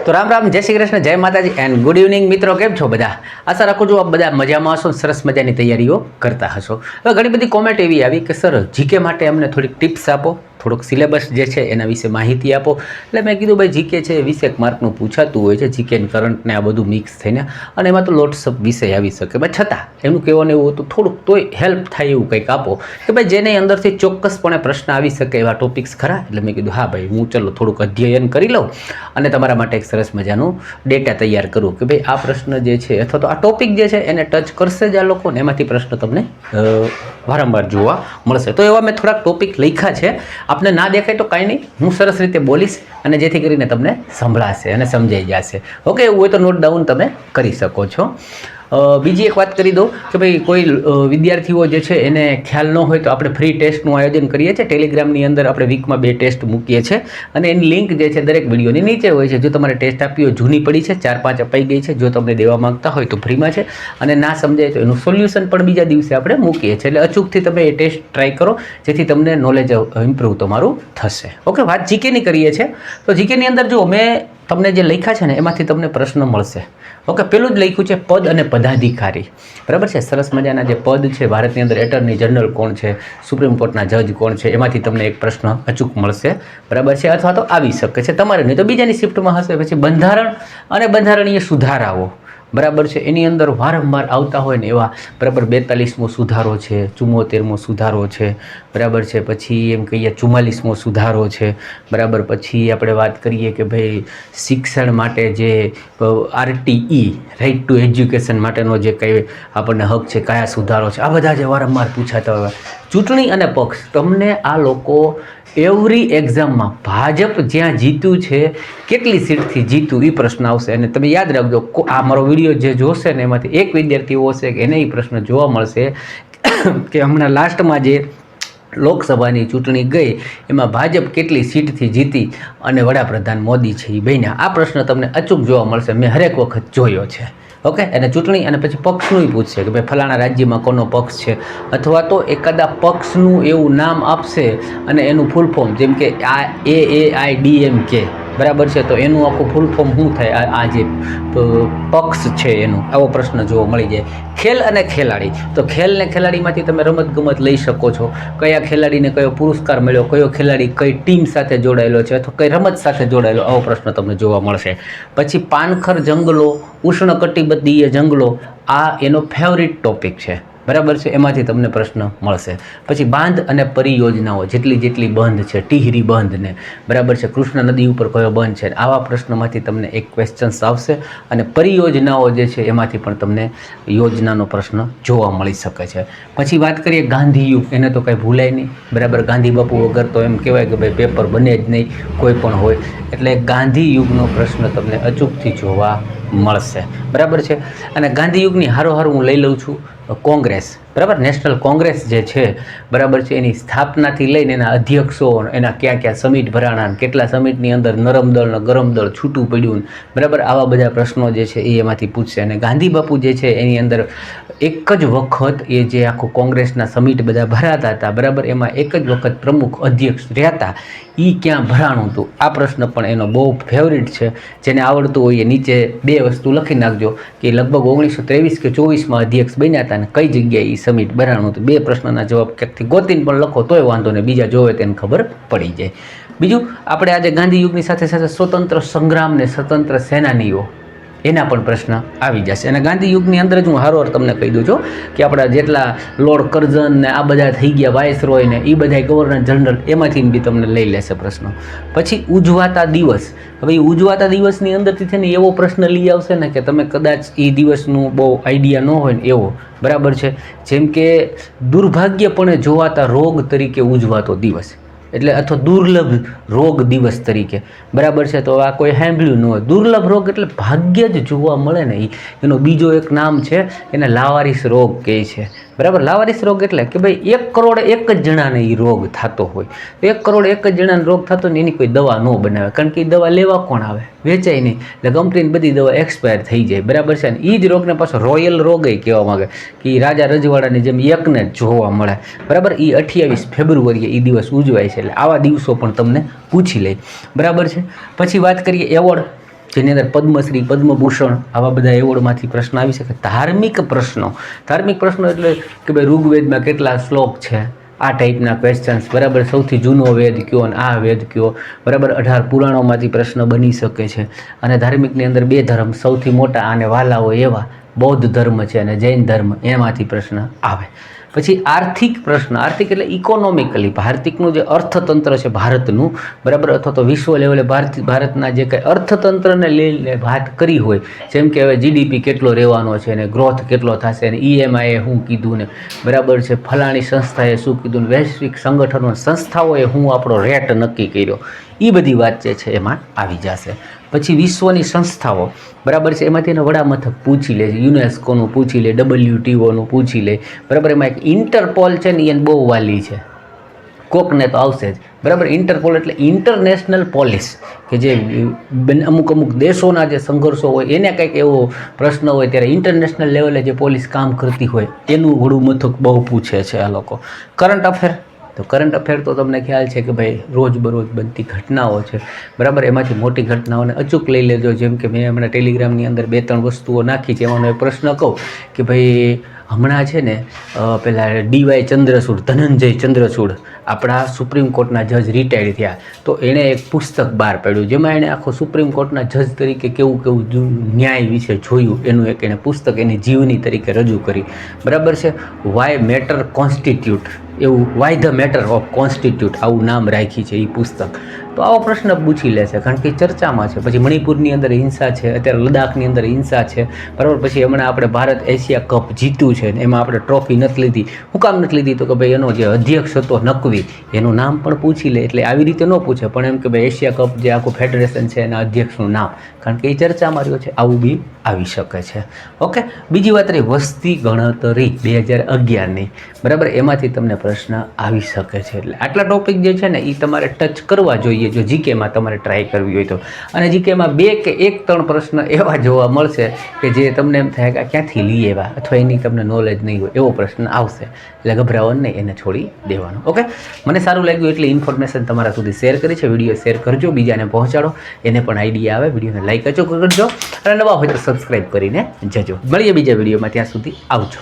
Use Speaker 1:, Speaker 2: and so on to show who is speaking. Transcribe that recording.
Speaker 1: તો રામ રામ, જય શ્રી કૃષ્ણ, જય માતાજી એન્ડ ગુડ ઇવનિંગ મિત્રો. કેમ છો બધા? આશા રાખું છું આપ બધા મજામાં હશો, સરસ મજાની તૈયારીઓ કરતા હશો. હવે ઘણી બધી કોમેન્ટ એવી આવી કે સર જીકે માટે અમને થોડીક ટિપ્સ આપો, થોડોક સિલેબસ જે છે એના વિશે માહિતી આપો. એટલે મેં કીધું ભાઈ જીકે છે 20 માર્કનું પૂછાતું હોય છે, જીકે કરંટ ને આ બધું મિક્સ થઈને, અને એમાં તો લોટ્સ ઓફ વિષય આવી શકે. પણ છતાં એનું કહેવાનું એવું હતું થોડુંક તોય હેલ્પ થાય એવું કંઈક આપો કે ભાઈ જેને અંદરથી ચોક્કસપણે પ્રશ્ન આવી શકે એવા ટોપિક્સ ખરા. એટલે મેં કીધું હા ભાઈ, હું ચલો થોડુંક અધ્યયન કરી લઉં અને તમારા માટે એક સરસ મજાનું ડેટા તૈયાર કરું કે ભાઈ આ પ્રશ્ન જે છે અથવા તો આ ટોપિક જે છે એને ટચ કરશે જ આ લોકોને, એમાંથી પ્રશ્ન તમને વારંવાર જોવા મળશે. તો એવા મેં થોડાક ટોપિક લખ્યા છે. આપને ના દેખાય તો કાંઈ નહીં, હું સરસ રીતે બોલીશ અને જેથી કરીને તમને સંભળાશે અને સમજાઈ જશે. ઓકે, એવું હોય તો નોટ ડાઉન તમે કરી શકો છો. બીજી એક વાત કરી દઉં કે ભાઈ કોઈ વિદ્યાર્થીઓ જે છે એને ખ્યાલ ન હોય તો આપણે ફ્રી ટેસ્ટનું આયોજન કરીએ છીએ. ટેલિગ્રામની અંદર આપણે વીકમાં 2 ટેસ્ટ મૂકીએ છીએ અને એની લિંક જે છે દરેક વિડીયોની નીચે હોય છે. જો તમારે ટેસ્ટ આપી હોય, જૂની પડી છે, 4-5 અપાઈ ગઈ છે, જો તમને દેવા માંગતા હોય તો ફ્રીમાં છે, અને ના સમજાય તો એનું સોલ્યુશન પણ બીજા દિવસે આપણે મૂકીએ છીએ. એટલે અચૂકથી તમે એ ટેસ્ટ ટ્રાય કરો જેથી તમને નોલેજ ઇમ્પ્રૂવ તમારું થશે. ઓકે, વાત જીકેની કરીએ છીએ તો જીકેની અંદર જો મેં તમને જે લખ્યા છે ને એમાંથી તમને પ્રશ્ન મળશે. ઓકે, પેલું જ લખ્યું છે પદ અને પદાધિકારી. બરાબર છે, સરસ મજાના જે પદ છે ભારતની અંદર, એટર્ની જનરલ કોણ છે, સુપ્રીમ કોર્ટના જજ કોણ છે, એમાંથી તમને એક પ્રશ્ન અચૂક મળશે. બરાબર છે, અથવા તો આવી શકે છે, તમારે નહીં તો બીજાની શિફ્ટમાં હશે. પછી બંધારણ અને બંધારણીય સુધારાઓ. બરાબર છે, એની અંદર વારંવાર આવતા હોય ને એવા બરાબર 42મો સુધારો છે, 74મો સુધારો છે, બરાબર છે, પછી એમ કહીએ 44મો સુધારો છે, બરાબર. પછી આપણે વાત કરીએ કે ભાઈ શિક્ષણ માટે જે RTE રાઇટ ટુ એજ્યુકેશન માટેનો જે કંઈ આપણને હક છે, કયા સુધારો છે, આ બધા જે વારંવાર પૂછાતા હોય. ચૂંટણી અને પક્ષ, તમને આ લોકો એવરી એક્ઝામમાં ભાજપ જ્યાં જીત્યું છે કેટલી સીટથી જીત્યું એ પ્રશ્ન આવશે. અને તમે યાદ રાખજો, આ મારો વિડીયો જે જોશે ને એમાંથી એક વિદ્યાર્થી એવો હશે કે એને એ પ્રશ્ન જોવા મળશે કે હમણાં લાસ્ટમાં જે લોકસભાની ચૂંટણી ગઈ એમાં ભાજપ કેટલી સીટથી જીતી અને વડાપ્રધાન મોદી છે એ બન્યા. આ પ્રશ્ન તમને અચૂક જોવા મળશે, મેં હરેક વખત જોયો છે. ઓકે, અને ચૂંટણી અને પછી પક્ષનું પૂછશે કે ભાઈ ફલાણા રાજ્યમાં કોનો પક્ષ છે, અથવા તો એકાદા પક્ષનું એવું નામ આપશે અને એનું ફૂલ ફોર્મ, જેમ કે AAIDMK, બરાબર છે, તો એનું આખું ફૂલ ફોર્મ શું થાય, આ જે પક્ષ છે એનું, આવો પ્રશ્ન જોવા મળી જાય. ખેલ અને ખેલાડી, તો ખેલ ને ખેલાડીમાંથી તમે રમતગમત લઈ શકો છો. કયા ખેલાડીને કયો પુરસ્કાર મળ્યો, કયો ખેલાડી કઈ ટીમ સાથે જોડાયેલો છે અથવા કઈ રમત સાથે જોડાયેલો, આવો પ્રશ્ન તમને જોવા મળશે. પછી પાનખર જંગલો, ઉષ્ણકટિબંધીય જંગલો, આ એનો ફેવરિટ ટોપિક છે. બરાબર છે, એમાંથી તમને પ્રશ્ન મળશે. પછી બાંધ અને પરિયોજનાઓ, જેટલી બંધ છે, ટિહરી બંધ ને, બરાબર છે, કૃષ્ણ નદી ઉપર કયો બંધ છે, આવા પ્રશ્નમાંથી તમને એક ક્વેશ્ચન્સ આવશે. અને પરિયોજનાઓ જે છે એમાંથી પણ તમને યોજનાનો પ્રશ્ન જોવા મળી શકે છે. પછી વાત કરીએ ગાંધીયુગ, એને તો કંઈ ભૂલાય નહીં. બરાબર, ગાંધી બાપુ વગર તો એમ કહેવાય કે ભાઈ પેપર બને જ નહીં કોઈ પણ હોય. એટલે ગાંધીયુગનો પ્રશ્ન તમને અચૂકથી જોવા મળશે. બરાબર છે, અને ગાંધીયુગની હારોહાર હું લઈ લઉં છું કોંગ્રેસ. બરાબર, નેશનલ કોંગ્રેસ જે છે, બરાબર છે, એની સ્થાપનાથી લઈને એના અધ્યક્ષો, એના ક્યાં સમિટ ભરાણા, કેટલા સમિટની અંદર નરમ દળ ને ગરમ દળ છૂટું પડ્યું, બરાબર, આવા બધા પ્રશ્નો જે છે એ એમાંથી પૂછશે. અને ગાંધી બાપુ જે છે એની અંદર એક જ વખત એ જે આખું કોંગ્રેસના સમિટ બધા ભરાતા હતા, બરાબર, એમાં એક જ વખત પ્રમુખ અધ્યક્ષ રહ્યા હતા, એ ક્યાં ભરાણું હતું, આ પ્રશ્ન પણ એનો બહુ ફેવરિટ છે. જેને આવડતું હોય એ નીચે 2 વસ્તુ લખી નાખજો કે લગભગ 1923 કે 24માં અધ્યક્ષ બન્યા હતા અને કઈ જગ્યાએ એ સમિટ ભરાણું હતું. 2 પ્રશ્નના જવાબ ક્યાંકથી ગોતીને પણ લખો તોય વાંધો નહીં, બીજા જોવે તેને ખબર પડી જાય. બીજું, આપણે આજે ગાંધીયુગની સાથે સાથે સ્વતંત્ર સંગ્રામ ને સ્વતંત્ર સેનાનીઓ, એના પણ પ્રશ્ન આવી જશે. અને ગાંધીયુગની અંદર જ હું હારોહાર તમને કહી દઉં છું કે આપણા જેટલા લોર્ડ કર્ઝન ને આ બધા થઈ ગયા, વાઇસરોય ને એ બધા ગવર્નર જનરલ, એમાંથી બી તમને લઈ લેશે પ્રશ્નો. પછી ઉજવાતા દિવસ, હવે એ ઉજવાતા દિવસની અંદરથી થઈને એવો પ્રશ્ન લઈ આવશે ને કે તમે કદાચ એ દિવસનું બહુ આઈડિયા ન હોય ને એવો, બરાબર છે, જેમ કે દુર્ભાગ્યપણે જોવાતા રોગ તરીકે ઉજવાતો દિવસ, એટલે અથવા દુર્લભ રોગ દિવસ તરીકે, બરાબર છે. તો આ કોઈ સાંભળ્યું ન હોય. દુર્લભ રોગ એટલે ભાગ્ય જ જોવા મળે ને, એનો બીજો એક નામ છે, એને લાવારીસ રોગ કહે છે. બરાબર, લાવારીસ રોગ એટલે કે ભાઈ 1 કરોડ 1 જ જણાને એ રોગ થતો હોય. 1 કરોડ 1 જ જણાને રોગ થતો ને એની કોઈ દવા ન બનાવે, કારણ કે એ દવા લેવા કોણ આવે, વેચાય નહીં, એટલે કંપનીની બધી દવા એક્સપાયર થઈ જાય. બરાબર છે, ને એ જ રોગને પાછો રોયલ રોગ કહેવા માંગે કે એ રાજા રજવાડાની જેમ એકને જ જોવા મળે. બરાબર, એ 28 ફેબ્રુઆરીએ એ દિવસ ઉજવાય છે. એટલે આવા દિવસો પણ તમને પૂછી લે. બરાબર છે. પછી વાત કરીએ એવોર્ડ, જેની અંદર પદ્મશ્રી, પદ્મભૂષણ આવા બધા એવોર્ડમાંથી પ્રશ્ન આવી શકે. ધાર્મિક પ્રશ્નો એટલે કે ભાઈ ઋગ્વેદમાં કેટલા શ્લોક છે, આ ટાઈપના ક્વેશ્ચન્સ, બરાબર. સૌથી જૂનો વેદ કયો અને આ વેદ કયો, બરાબર. 18 પુરાણોમાંથી પ્રશ્ન બની શકે છે. અને ધાર્મિકની અંદર 2 ધર્મ સૌથી મોટા અને વાલા હોય એવા બૌદ્ધ ધર્મ છે અને જૈન ધર્મ, એમાંથી પ્રશ્ન આવે. પછી આર્થિક પ્રશ્ન, આર્થિક એટલે ઇકોનોમિકલી ભારતનું જે અર્થતંત્ર છે ભારતનું, બરાબર, અથવા તો વિશ્વ લેવલે ભારતના જે કંઈ અર્થતંત્રને લઈને વાત કરી હોય, જેમ કે હવે જીડીપી કેટલો રહેવાનો છે ને ગ્રોથ કેટલો થશે ને EMI શું કીધું ને, બરાબર છે, ફલાણી સંસ્થાએ શું કીધું ને, વૈશ્વિક સંગઠનો સંસ્થાઓએ હું આપણો રેટ નક્કી કર્યો, એ બધી વાત જે છે એમાં આવી જશે. પછી વિશ્વની સંસ્થાઓ, બરાબર છે, એમાંથી એના વડામથક પૂછી લે, યુનેસ્કોનું પૂછી લે, WTOનું પૂછી લે, બરાબર. એમાં એક ઇન્ટરપોલ છે ને, એને બહુ વાલી છે, કોકને તો આવશે જ, બરાબર. ઇન્ટરપોલ એટલે ઇન્ટરનેશનલ પોલીસ, કે જે અમુક દેશોના જે સંઘર્ષો હોય એને કંઈક એવો પ્રશ્ન હોય ત્યારે ઇન્ટરનેશનલ લેવલે જે પોલીસ કામ કરતી હોય એનું વડુમથક બહુ પૂછે છે આ લોકો. કરંટ અફેર, તો કરંટ અફેર તો તમને ખ્યાલ છે કે ભાઈ રોજબરોજ બનતી ઘટનાઓ છે, બરાબર. એમાંથી મોટી ઘટનાઓને અચૂક લઈ લેજો. જેમ કે મેં હમણાં ટેલિગ્રામની અંદર 2-3 વસ્તુઓ નાખી છે, એમાંનો એક પ્રશ્ન કહું કે ભાઈ હમણાં છે ને પેલા DY ચંદ્રચૂડ, ધનંજય ચંદ્રચૂડ, આપણા સુપ્રીમ કોર્ટના જજ રિટાયર્ડ થયા, તો એણે એક પુસ્તક બહાર પાડ્યું જેમાં એણે આખો સુપ્રીમ કોર્ટના જજ તરીકે કેવું ન્યાય વિશે જોયું એનું એક એણે પુસ્તક એની જીવની તરીકે રજૂ કરી, બરાબર છે. વાય મેટર કોન્સ્ટિટ્યુટ, એવું Y the matter of constitute આવું નામ રાખી છે એ પુસ્તક. તો આવો પ્રશ્ન પૂછી લેશે કારણ કે ચર્ચામાં છે. પછી મણિપુરની અંદર હિંસા છે, અત્યારે લદ્દાખની અંદર હિંસા છે, બરાબર. પછી હમણાં આપણે ભારત એશિયા કપ જીત્યું છે ને એમાં આપણે ટ્રોફી નથી લીધી. શું કામ નથી લીધી? તો કે ભાઈ એનો જે અધ્યક્ષ હતો નકવી, એનું નામ પણ પૂછી લે. એટલે આવી રીતે ન પૂછે, પણ એમ કે ભાઈ એશિયા કપ જે આખું ફેડરેશન છે એના અધ્યક્ષનું નામ, કારણ કે એ ચર્ચામાં રહ્યો છે. આવું બી આવી શકે છે. ઓકે. બીજી વાત રહી વસ્તી ગણતરી 2011ની, બરાબર. એમાંથી તમને પ્રશ્ન આવી શકે છે. એટલે આટલા ટોપિક જે છે ને એ તમારે ટચ કરવા જોઈએ જો જીકેમાં તમારે ટ્રાય કરવી હોય તો. અને જીકેમાં 2 કે 1-3 પ્રશ્ન એવા જોવા મળશે કે જે તમને એમ થાય કે ક્યાંથી લઈ આવ્યા અથવા એની તમને નોલેજ નહીં હોય એવો પ્રશ્ન આવશે. એટલે ગભરાવાનું નહીં, એને છોડી દેવાનું. ઓકે. મને સારું લાગ્યું એટલે ઇન્ફોર્મેશન તમારા સુધી શેર કરી છે. વિડીયો શેર કરજો, બીજાને પહોંચાડો, એને પણ આઈડિયા આવે. વિડીયોને લાઈક કરજો અને નવા હોય તો સબસ્ક્રાઈબ કરીને જજો. મળીએ બીજા વિડીયોમાં, ત્યાં સુધી આવજો.